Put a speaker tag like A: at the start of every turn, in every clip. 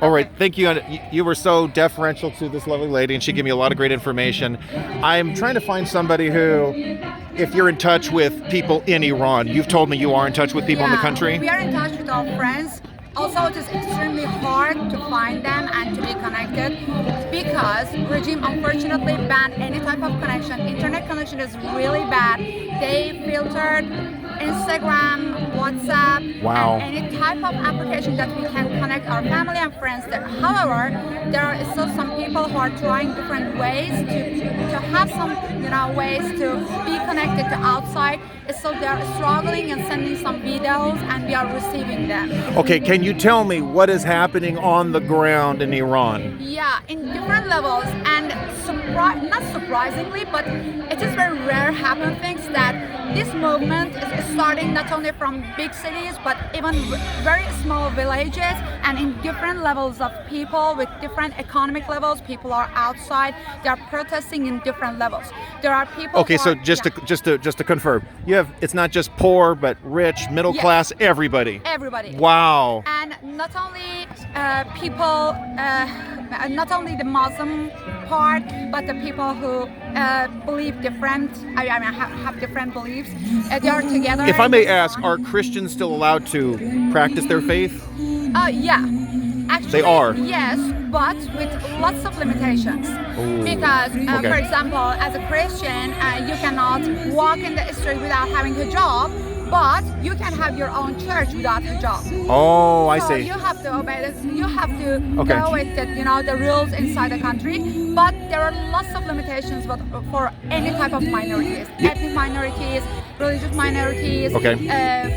A: All right, thank you. You were so deferential to this lovely lady, and she gave me a lot of great information. I'm trying to find somebody who, if you're in touch with people in Iran, you've told me you are in touch with people in the country.
B: We are in touch with our friends. Also, it is extremely hard to find them and to be connected because regime unfortunately banned any type of connection. Internet connection is really bad. They filtered Instagram, WhatsApp,
A: Wow.
B: and any type of application that we can connect our family and friends. However, there are still some people who are trying different ways to have some ways to be connected to outside. So they are struggling and sending some videos, and we are receiving them.
A: Okay, can you tell me what is happening on the ground in Iran?
B: Yeah, in different levels, and not surprisingly, but it is very rare happen things that this movement is starting not only from big cities, but even very small villages, and in different levels of people with different economic levels. People are outside; they are protesting in different levels. There are people.
A: Okay, so just to confirm, it's not just poor, but rich, middle class, everybody.
B: Everybody.
A: Wow.
B: And not only people, not only the Muslim part, but the people who believe different. Have different beliefs. They are together.
A: If I may ask, are Christians still allowed to practice their faith?
B: Yeah. Actually,
A: they are.
B: Yes, but with lots of limitations.
A: Ooh.
B: Because,
A: Okay.
B: for example, as a Christian, you cannot walk in the street without having hijab, but you can have your own church without hijab.
A: Oh, I
B: So
A: see.
B: you have to obey this. You have to
A: Okay.
B: go with the rules inside the country. But there are lots of limitations, but for any type of minorities, ethnic minorities, religious minorities,
A: Okay.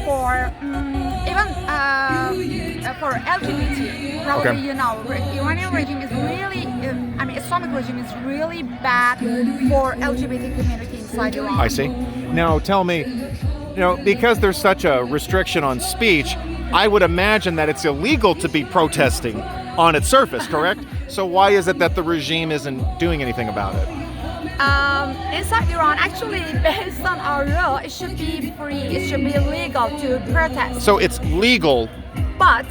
B: For even for LGBT. Probably
A: Okay.
B: Iranian regime is really, Islamic regime is really bad for LGBT community inside Iran.
A: I see. Now, tell me, because there's such a restriction on speech, I would imagine that it's illegal to be protesting on its surface, correct? So why is it that the regime isn't doing anything about it?
B: Inside Iran, actually, based on our law, it should be free. It should be legal to protest.
A: So it's legal,
B: But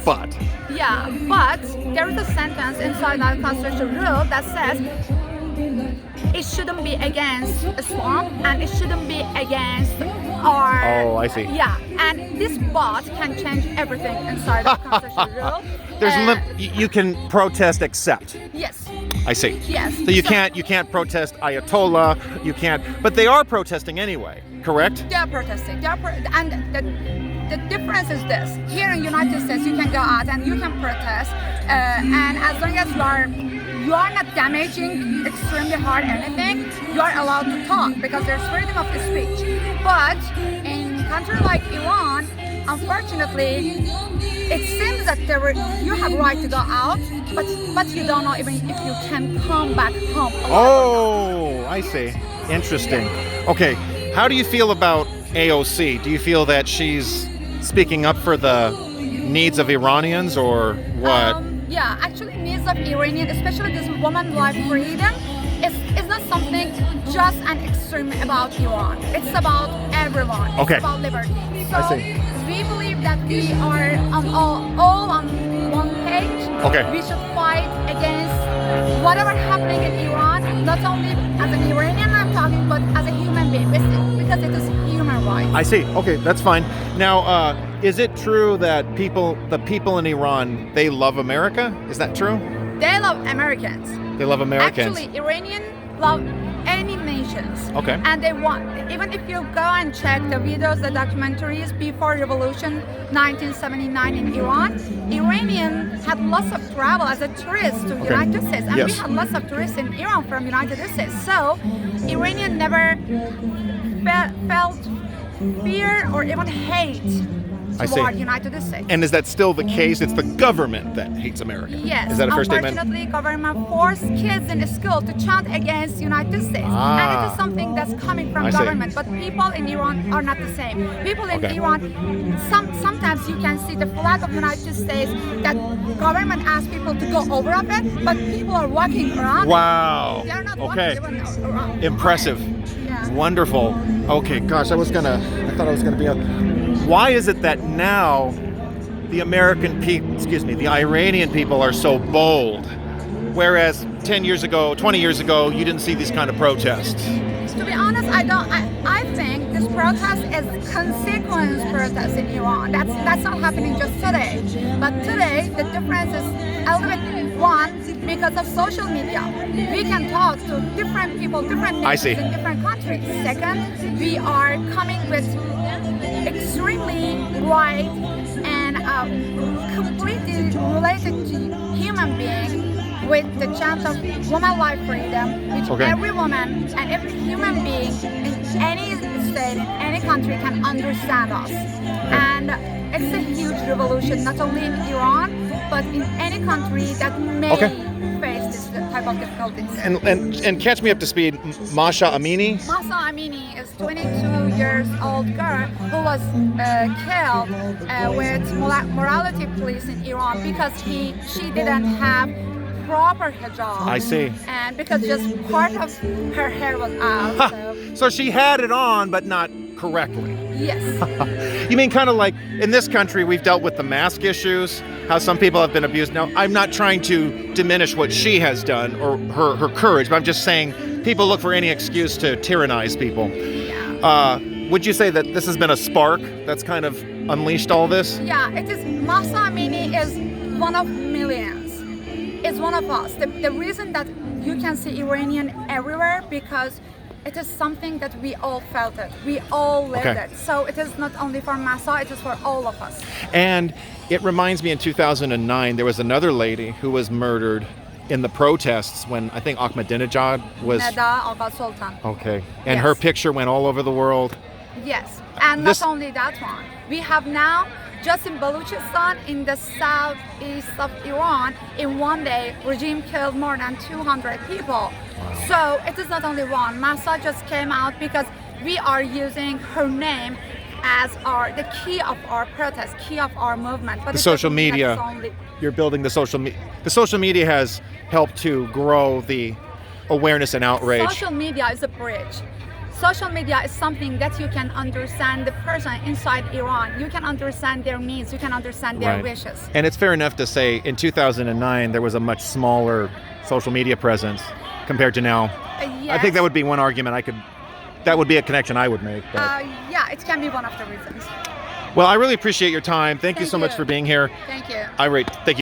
B: there is a sentence inside our constitutional rule that says it shouldn't be against Islam and it shouldn't be against our.
A: Oh, I see.
B: Yeah, and this bot can change everything inside our constitutional rule.
A: You can protest except.
B: Yes.
A: I see.
B: Yes.
A: So you can't protest Ayatollah. You can't, but they are protesting anyway, correct?
B: They are protesting. And the difference is this: here in the United States, you can go out and you can protest, and as long as you are not damaging extremely hard anything, you are allowed to talk because there's freedom of speech. But in a country like Iran, unfortunately, it seems that you have right to go out, but you don't know even if you can come back home.
A: Oh, I see. Interesting. Okay, how do you feel about AOC? Do you feel that she's speaking up for the needs of Iranians or what?
B: Yeah, actually, needs of Iranian, especially this woman life freedom, is not something just an extreme about Iran. It's about everyone.
A: Okay.
B: It's about liberty. So
A: I see.
B: we believe that we are all on one page.
A: Okay.
B: We should fight against whatever happening in Iran, not only as an Iranian I'm talking, but as a human being, because it is human rights.
A: I see. Okay, that's fine. Now, is it true that the people in Iran, they love America? Is that true?
B: They love Americans.
A: They love Americans.
B: Actually, Iranian love any nations.
A: Okay.
B: And they want, even if you go and check the videos, the documentaries before revolution 1979 in Iran, Iranian had lots of travel as a tourist to United States, and we
A: Yes.
B: had lots of tourists in Iran from United States. So Iranian never felt fear or even hate
A: I see.
B: toward United States.
A: And is that still the case? It's the government that hates America.
B: Yes.
A: Is that a fair statement?
B: Unfortunately, government forced kids in school to chant against United States. And it is something that's coming from
A: I see.
B: government. But people in Iran are not the same. People in Iran, sometimes you can see the flag of United States that government asks people to go over of it, but people are walking around.
A: Wow.
B: They're not
A: Okay.
B: walking even around.
A: Impressive.
B: Yeah.
A: Wonderful. Okay, gosh, I thought I was gonna be Why is it that now the American people, the Iranian people are so bold, whereas 10 years ago, 20 years ago, you didn't see these kind of protests.
B: To be honest, I think this protest is consequence protest in Iran. That's not happening just today. But today, the difference is a little bit, one, because of social media. We can talk to different people, different nations in different countries. Second, we are coming with extremely right and completely related to human being with the chance of woman life freedom, which every woman and every human being in any state, in any country can understand us. And it's a huge revolution, not only in Iran, but in any country that may face this type of difficulties.
A: And catch me up to speed, Masha Amini?
B: Mahsa Amini is 22 years old girl who was killed with morality police in Iran because she didn't have proper hijab.
A: I see.
B: And because just part of her hair was out.
A: So she had it on, but not correctly.
B: Yes.
A: You mean kind of like in this country, we've dealt with the mask issues, how some people have been abused. Now, I'm not trying to diminish what she has done or her courage, but I'm just saying people look for any excuse to tyrannize people.
B: Yeah.
A: Would you say that this has been a spark that's kind of unleashed all this?
B: Yeah, it is. Mahsa Amini is one of millions. It's one of us. The reason that you can see Iranian everywhere because it is something that we all felt it. We all lived it. So it is not only for Mahsa, it is for all of us.
A: And it reminds me in 2009, there was another lady who was murdered in the protests when I think Ahmadinejad was...
B: Neda Agha Sultan.
A: Okay. And her picture went all over the world.
B: Yes. And not only that one. We have now, just in Balochistan, in the southeast of Iran, in one day, regime killed more than 200 people. So it is not only one. Mahsa just came out because we are using her name as the key of our protest, key of our movement. But
A: the social media, you're building the social media. The social media has helped to grow the awareness and outrage.
B: Social media is a bridge. Social media is something that you can understand the person inside Iran. You can understand their needs. You can understand their wishes.
A: And it's fair enough to say in 2009, there was a much smaller social media presence compared to now.
B: Yes.
A: I think that would be one argument that would be a connection I would make.
B: Yeah, it can be one of the reasons.
A: Well, I really appreciate your time. Thank you so much for being here.
B: Thank you.
A: Thank you.